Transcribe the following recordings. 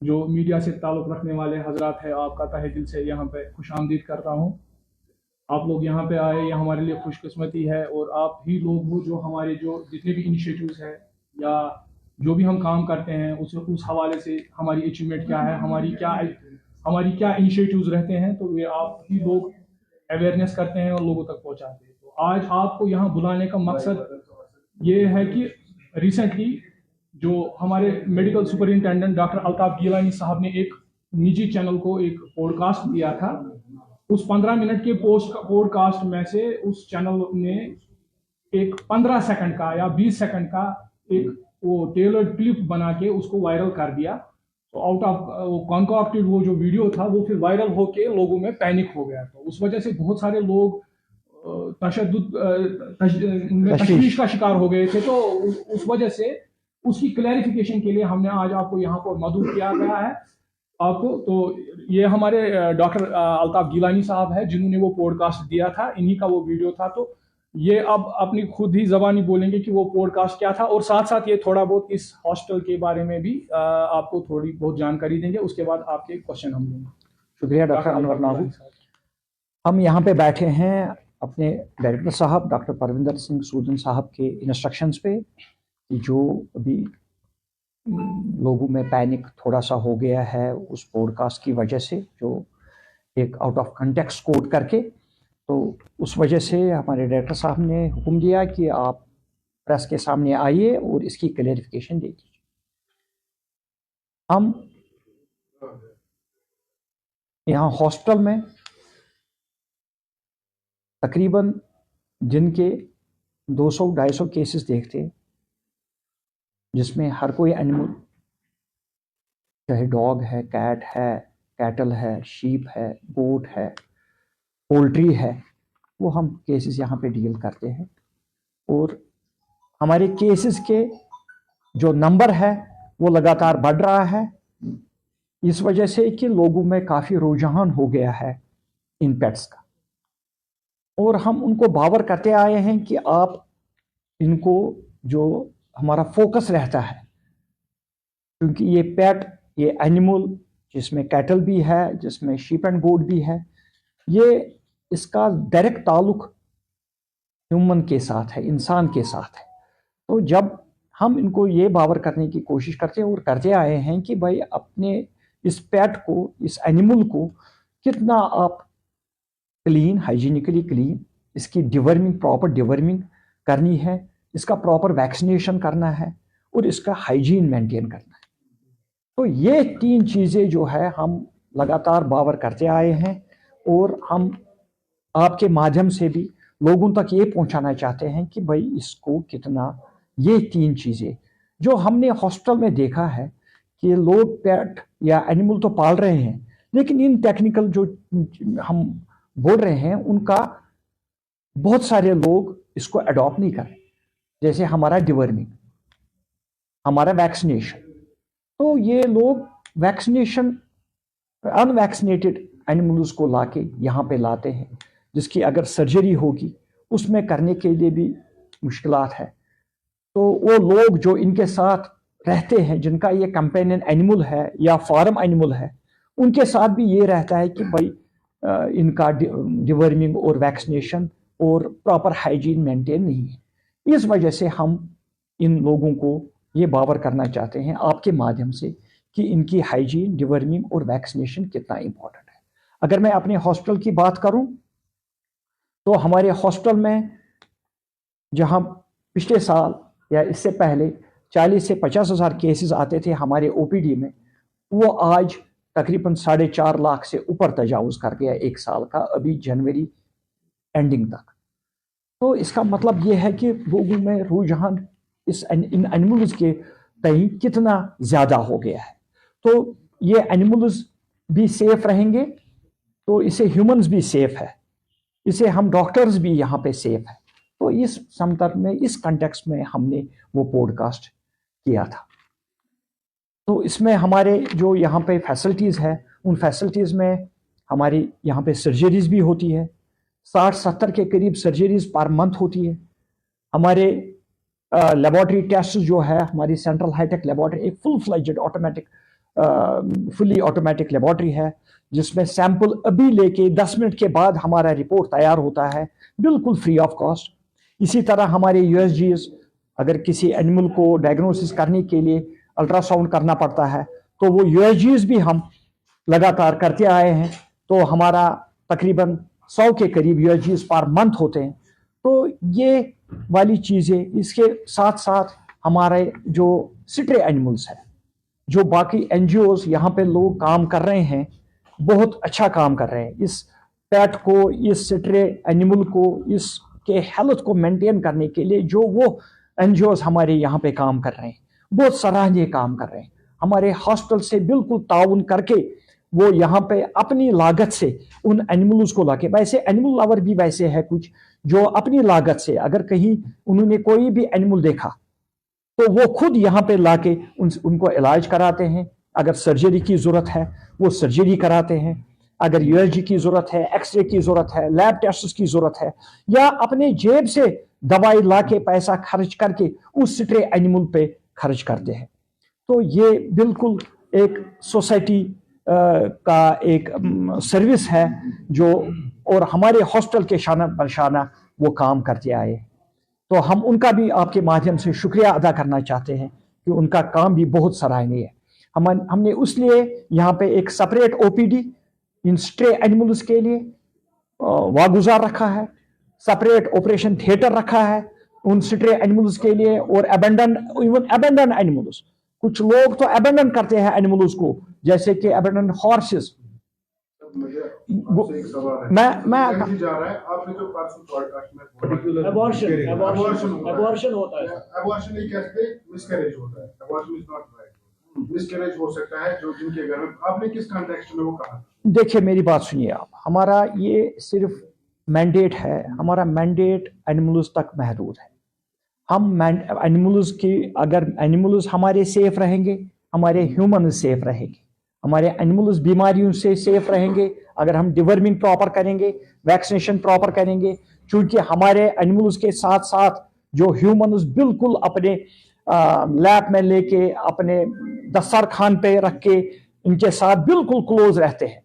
जो मीडिया से ताल्लुक़ रखने वाले हजरात हैं, आपका तहे दिल से यहाँ पे खुशामदीद करता हूँ। आप लोग यहाँ पे आए, ये हमारे लिए खुशकिस्मती है, और आप ही लोग हो जो हमारे जो जितने भी इनिशिएटिव्स हैं या जो भी हम काम करते हैं उस हवाले से हमारी अचीवमेंट क्या है, हमारी क्या इनिशिएटिव्स रहते हैं, तो वे आप ही लोग अवेयरनेस करते हैं और लोगों तक पहुँचाते हैं। तो आज आपको यहाँ बुलाने का मकसद ये है कि रिसेंटली जो हमारे medical superintendent doctor Altaf Gilani साहब ने एक निजी चैनल को एक पॉडकास्ट दिया था। उस 15 मिनट के पॉडकास्ट में से उस चैनल ने एक 15 सेकंड का या 20 सेकंड का एक वो टेलर्ड क्लिप बना के उसको वायरल कर दिया। तो आउट ऑफ वो कॉन्कॉक्टेड वो जो वीडियो था वो फिर वायरल होके लोगों में पैनिक हो गया। तो उस वजह से बहुत सारे लोग तशवीश का शिकार हो गए थे। तो उस वजह से उसकी क्लैरिफिकेशन के लिए हमने आज आपको यहाँ पर मदऊ किया गया है आपको। तो ये हमारे डॉक्टर अल्ताफ गिलानी साहब है जिन्होंने वो पॉडकास्ट दिया था, इन्हीं का वो वीडियो था। तो ये अब अपनी खुद ही जबानी बोलेंगे कि वो पॉडकास्ट क्या था, और साथ साथ ये थोड़ा बहुत इस हॉस्टल के बारे में भी आपको थोड़ी बहुत जानकारी देंगे। उसके बाद आपके क्वेश्चन हम लेंगे। शुक्रिया डॉक्टर अनवर नागू। हम यहाँ पे बैठे हैं अपने डायरेक्टर साहब डॉक्टर परविंदर सिंह सूदन साहब के इंस्ट्रक्शंस पे, जो अभी लोगों में पैनिक थोड़ा सा हो गया है उस पॉडकास्ट की वजह से, जो एक आउट ऑफ कंटेक्स्ट कोट करके, तो उस वजह से हमारे डायरेक्टर साहब ने हुक्म दिया कि आप प्रेस के सामने आइए और इसकी क्लैरिफिकेशन दे दीजिए। हम यहाँ हॉस्पिटल में तकरीबन दिन के 200-250 केसेस देखते हैं, जिसमें हर कोई एनिमल, चाहे डॉग है, कैट है, कैटल है, शीप है, गोट है, पोल्ट्री है, वो हम केसेस यहाँ पे डील करते हैं। और हमारे केसेस के जो नंबर है वो लगातार बढ़ रहा है, इस वजह से कि लोगों में काफ़ी रुझान हो गया है इन पेट्स का। और हम उनको बावर करते आए हैं कि आप इनको, जो हमारा फोकस रहता है, क्योंकि ये पेट, ये एनिमल जिसमें कैटल भी है, जिसमें शीप एंड गोट भी है, ये इसका डायरेक्ट ताल्लुक ह्यूमन के साथ है, इंसान के साथ है। तो जब हम इनको ये बावर करने की कोशिश करते हैं और करते आए हैं कि भाई अपने इस पेट को, इस एनिमल को कितना आप क्लीन, हाइजीनिकली क्लीन, इसकी डिवर्मिंग, प्रॉपर डिवर्मिंग करनी है, इसका प्रॉपर वैक्सीनेशन करना है और इसका हाइजीन मेंटेन करना है। तो ये 3 चीज़ें जो है हम लगातार बावर करते आए हैं, और हम आपके माध्यम से भी लोगों तक ये पहुंचाना चाहते हैं कि भाई इसको कितना, ये 3 चीज़ें जो हमने हॉस्पिटल में देखा है कि लोग पेट या एनिमल तो पाल रहे हैं, लेकिन इन टेक्निकल जो हम बोल रहे हैं उनका बहुत सारे लोग इसको अडॉप्ट नहीं कर रहे, जैसे हमारा डिवर्मिंग, हमारा वैक्सीनेशन। तो ये लोग वैक्सीनेशन अनवैक्सीनेटेड एनिमल्स को लाके यहाँ पे लाते हैं, जिसकी अगर सर्जरी होगी उसमें करने के लिए भी मुश्किलात है। तो वो लोग जो इनके साथ रहते हैं, जिनका ये कंपेनियन एनिमल है या फार्म एनिमल है, उनके साथ भी ये रहता है कि भाई इनका डिवर्मिंग और वैक्सीनेशन और प्रॉपर हाइजीन मेंटेन नहीं है। इस वजह से हम इन लोगों को ये बावर करना चाहते हैं आपके माध्यम से कि इनकी हाइजीन, डिवर्मिंग और वैक्सीनेशन कितना इम्पोर्टेंट है। अगर मैं अपने हॉस्पिटल की बात करूं तो हमारे हॉस्पिटल में जहां पिछले साल या इससे पहले 40 से 50 हज़ार केसेस आते थे हमारे ओपीडी में, वो आज तकरीबन 4.5 लाख से ऊपर तजावुज़ कर गया एक साल का, अभी जनवरी एंडिंग तक। तो इसका मतलब ये है कि लोगों में रुझान इन एनिमल्स के तय कितना ज़्यादा हो गया है। तो ये एनिमल्स भी सेफ रहेंगे, तो इससे ह्यूमंस भी सेफ है, इससे हम डॉक्टर्स भी यहाँ पे सेफ है। तो इस संदर्भ में, इस कंटेक्स्ट में हमने वो पॉडकास्ट किया था। तो इसमें हमारे जो यहाँ पे फैसिलिटीज़ है, उन फैसिलिटीज़ में हमारी यहाँ पे सर्जरीज भी होती है, 60-70 के करीब सर्जरीज पर मंथ होती है। हमारे लेबॉर्ट्री टेस्ट जो है, हमारी सेंट्रल हाईटेक लेबॉर्ट्री एक full fledged automatic fully automatic laboratory है जिसमें सैंपल अभी लेके 10 मिनट के बाद हमारा रिपोर्ट तैयार होता है, बिल्कुल फ्री ऑफ कॉस्ट। इसी तरह हमारे यूएसजीएस, अगर किसी एनिमल को डायग्नोसिस करने के लिए अल्ट्रासाउंड करना पड़ता है तो वो यूएसजीएस भी हम लगातार करते आए हैं। तो हमारा तकरीबन 100 के करीब यूएसजीएस पर मंथ होते हैं। तो ये वाली चीज़ें, इसके साथ साथ हमारे जो स्ट्रे एनिमल्स हैं, जो बाकी एनजीओज यहाँ पे लोग काम कर रहे हैं, बहुत अच्छा काम कर रहे हैं। इस पेट को, इस स्ट्रे एनिमल को, इसके हेल्थ को मेंटेन करने के लिए जो वो एनजीओज हमारे यहाँ पे काम कर रहे हैं, बहुत सराहनीय काम कर रहे हैं। हमारे हॉस्पिटल से बिल्कुल ताउन करके वो यहाँ पे अपनी लागत से उन एनिमल्स को लाके, वैसे एनिमल लवर भी वैसे है कुछ जो अपनी लागत से, अगर कहीं उन्होंने कोई भी एनिमल देखा तो वो खुद यहाँ पे लाके उनको इलाज कराते हैं। अगर सर्जरी की ज़रूरत है वो सर्जरी कराते हैं, अगर यूएसजी की ज़रूरत है, एक्सरे की ज़रूरत है, लैब टेस्ट की ज़रूरत है, या अपने जेब से दवाई लाके पैसा खर्च करके उस स्ट्रे एनिमल पे खर्च करते हैं। तो ये बिल्कुल एक सोसाइटी का एक सर्विस है जो, और हमारे हॉस्पिटल के शाना बरशाना वो काम करते आए। तो हम उनका भी आपके माध्यम से शुक्रिया अदा करना चाहते हैं कि उनका काम भी बहुत सराहनीय है। हमने उसलिए यहाँ पे एक सेपरेट ओपीडी इन स्ट्रे एनिमल्स के लिए वागुजार रखा है, सेपरेट ऑपरेशन थिएटर रखा है उन स्ट्रे एनिमल्स के लिए, और इवन अबेंडन एनिमल्स। कुछ लोग तो अबेंडन करते हैं एनिमल्स को, जैसे कि अबेंडन हॉर्सेस। मैं जा रहा है, आपने जो परसों पॉडकास्ट में एबॉर्शन होता है, एबॉर्शन नहीं कह सकते, मिसकैरेज होता है। Abortion is not right, miscarriage हो सकता है जो जिनके घर में, आपने किस कॉन्टेक्स्ट में वो कहा? देखिए मेरी बात सुनिए आप, हमारा ये सिर्फ मैंडेट है, हमारा मैंडेट एनिमल्स तक महदूद है। हम एनिमल्स की, अगर एनिमल्स हमारे सेफ रहेंगे, हमारे ह्यूमन सेफ रहेंगे, हमारे एनिमल्स बीमारियों से सेफ रहेंगे अगर हम डिवर्मिंग प्रॉपर करेंगे, वैक्सीनेशन प्रॉपर करेंगे। क्योंकि हमारे एनिमल्स के साथ साथ जो ह्यूमन्स बिल्कुल अपने लैब में लेके, अपने दस्तरखान पे रख के इनके साथ बिल्कुल क्लोज रहते हैं,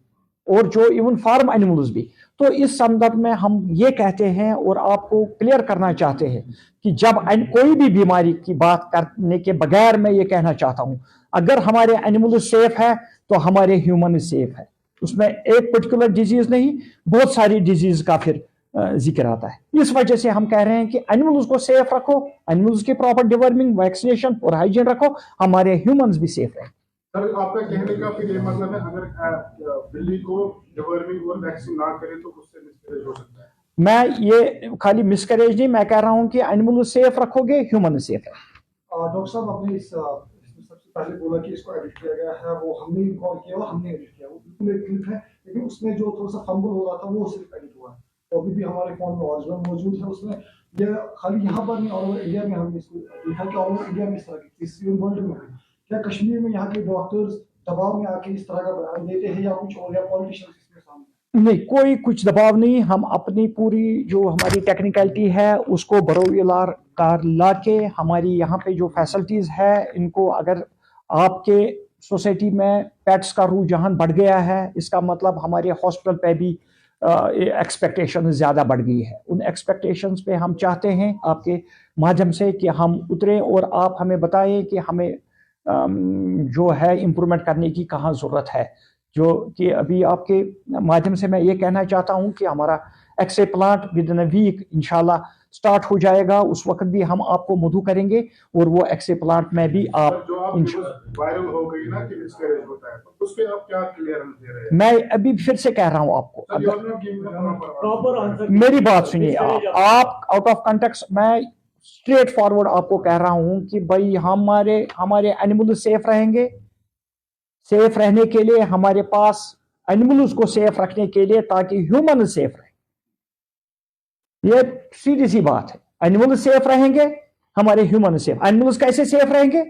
और जो इवन फार्म एनिमल्स भी। तो इस संदर्भ में हम ये कहते हैं और आपको क्लियर करना चाहते हैं कि जब कोई भी बीमारी की बात करने के बगैर मैं ये कहना चाहता हूं, अगर हमारे एनिमल सेफ है तो हमारे ह्यूमन सेफ है। उसमें एक पर्टिकुलर डिजीज नहीं, बहुत सारी डिजीज का फिर जिक्र आता है। इस वजह से हम कह रहे हैं कि एनिमल्स को सेफ रखो, एनिमल्स की प्रॉपर डिवर्मिंग, वैक्सीनेशन और हाइजीन रखो, हमारे ह्यूमंस भी सेफ रहे। सर आपका कहने का फिर ये मतलब है, अगर बिल्ली को डिवर्मिंग और वैक्सीन ना करे तो उससे मिसकैरेज हो सकता है? मैं ये खाली मिसकैरेज नहीं, मैं कह रहा हूं कि एनिमल सेफ रखोगे, ह्यूमन सेफ है। डॉक्टर साहब, आपने इस सबसे पहले बोला कि इसको एडिट किया गया है, वो हमने इन्फॉर्म किया और हमने एडिट किया, वो बिल्कुल एक क्लिप है, लेकिन उसमें जो थोड़ा सा फंबल हो रहा था वो सिर्फ एडिट हुआ है। तो अभी भी हमारे फोन में ओरिजिनल मौजूद है। उसमें ये खाली यहाँ पर नहीं, ऑल ओवर इंडिया में हमने इसको देखा कि ऑल ओवर इंडिया में इस तरह की, इस वर्ल्ड में क्या कश्मीर में यहाँ के डॉक्टर्स दबाव में आके इस तरह का बयान देते हैं या कुछ और, या पॉलिटिशियंस इसमें सामने? नहीं, कोई कुछ दबाव नहीं। हम अपनी पूरी जो हमारी टेक्निकलिटी है उसको बरोइलार कार ला के, हमारी यहाँ पे जो फैसिलिटीज़ है इनको, अगर आपके सोसाइटी में पेट्स का रुझान बढ़ गया है, इसका मतलब हमारे हॉस्पिटल पे भी एक्सपेक्टेशन ज़्यादा बढ़ गई है। उन एक्सपेक्टेशंस पे हम चाहते हैं आपके माध्यम से कि हम उतरें और आप हमें बताएं कि हमें जो है इम्प्रूवमेंट करने की कहाँ ज़रूरत है। जो कि अभी आपके माध्यम से मैं ये कहना चाहता हूँ कि हमारा X-ray plant within a week इंशाल्लाह स्टार्ट हो जाएगा। उस वक्त भी हम आपको मधु करेंगे और वो एक्सरे प्लांट में भी आप वायरल हो गई ना कि मिसकैरेज होता है, तो उस पे आप क्या क्लियरेंस दे रहे हैं? मैं अभी फिर से कह रहा हूँ आपको, प्रॉपर आंसर मेरी बात सुनिए आप आउट ऑफ कॉन्टेक्स्ट मैं स्ट्रेट फॉरवर्ड आपको कह रहा हूं कि भाई हमारे एनिमल सेफ रहेंगे। सेफ रहने के लिए हमारे पास एनिमल्स को सेफ रखने के लिए, ताकि ह्यूमन सेफ रहे, ये सीधी सी बात है। एनिमल सेफ रहेंगे, हमारे ह्यूमन सेफ। एनिमल्स कैसे सेफ रहेंगे?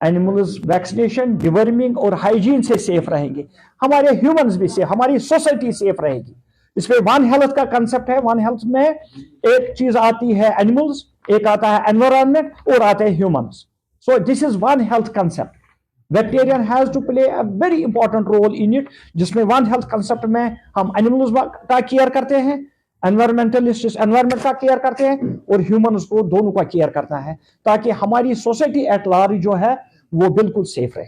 एनिमल्स वैक्सीनेशन, डिवर्मिंग और हाइजीन से सेफ रहेंगे, हमारे ह्यूमंस भी सेफ, हमारी सोसाइटी सेफ रहेगी। इसमें वन हेल्थ का कंसेप्ट है। वन हेल्थ में एक चीज आती है एनिमल्स, एक आता है एनवायरनमेंट और आते हैं humans. So this is one health concept. Veterinarian has to play a very important role in it, जिसमें वन हेल्थ कंसेप्ट में हम एनिमल्स का केयर करते हैं, एनवायरमेंटलिस्ट एनवायरमेंट का केयर करते हैं, और ह्यूमंस को दोनों का केयर करना है, ताकि हमारी सोसाइटी एट लार्ज जो है वो बिल्कुल सेफ रहे।